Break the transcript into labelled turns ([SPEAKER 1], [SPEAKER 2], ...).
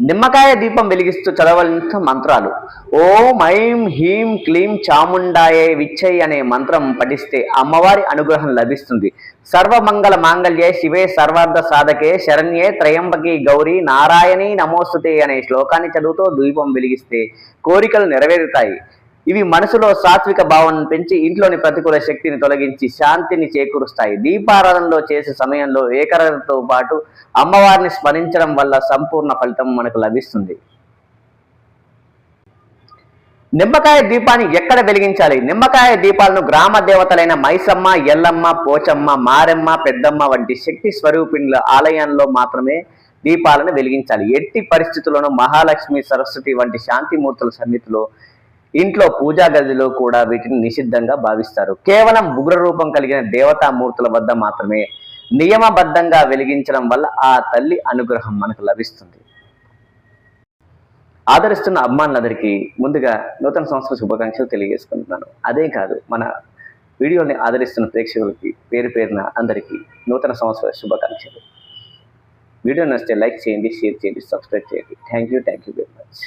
[SPEAKER 1] నిమ్మకాయ దీపం వెలిగిస్తూ చదవలసిన మంత్రాలు. ఓం ఐం హ్రీం క్లీం చాముండాయే విచ్చై అనే మంత్రం పఠిస్తే అమ్మవారి అనుగ్రహం లభిస్తుంది. సర్వమంగళ మాంగళ్యే శివే సర్వార్థ సాధకే శరణ్యే త్రయంబకి గౌరీ నారాయణీ నమోస్తుతే అనే శ్లోకాన్ని చదువుతూ దీపం వెలిగిస్తే కోరికలు నెరవేరుతాయి. ఇవి మనసులో సాత్విక భావనను పెంచి ఇంట్లోని ప్రతికూల శక్తిని తొలగించి శాంతిని చేకూరుస్తాయి. దీపారాధనలో చేసే సమయంలో ఏకాగ్రతతో పాటు అమ్మవారిని స్మరించడం వల్ల సంపూర్ణ ఫలితం మనకు లభిస్తుంది. నిమ్మకాయ దీపాన్ని ఎక్కడ వెలిగించాలి? నిమ్మకాయ దీపాలను గ్రామ దేవతలైన మైసమ్మ, ఎల్లమ్మ, పోచమ్మ, మారెమ్మ, పెద్దమ్మ వంటి శక్తి స్వరూపిణుల ఆలయంలో మాత్రమే దీపాలను వెలిగించాలి. ఎట్టి పరిస్థితుల్లోనూ మహాలక్ష్మి, సరస్వతి వంటి శాంతిమూర్తుల సన్నిధిలో, ఇంట్లో పూజా గదిలో కూడా వీటిని నిషిద్ధంగా భావిస్తారు. కేవలం ఉగ్ర రూపం కలిగిన దేవతామూర్తుల వద్ద మాత్రమే నియమబద్ధంగా వెలిగించడం వల్ల ఆ తల్లి అనుగ్రహం మనకు లభిస్తుంది. ఆదరిస్తున్న అమ్మాయిలందరికీ ముందుగా నూతన సంవత్సర శుభాకాంక్షలు తెలియజేసుకుంటున్నాను. అదే కాదు, మన వీడియోని ఆదరిస్తున్న ప్రేక్షకులకి పేరు పేరున అందరికీ నూతన సంవత్సర శుభాకాంక్షలు. వీడియో నచ్చితే లైక్ చేయండి, షేర్ చేయండి, సబ్స్క్రైబ్ చేయండి. Thank you very much.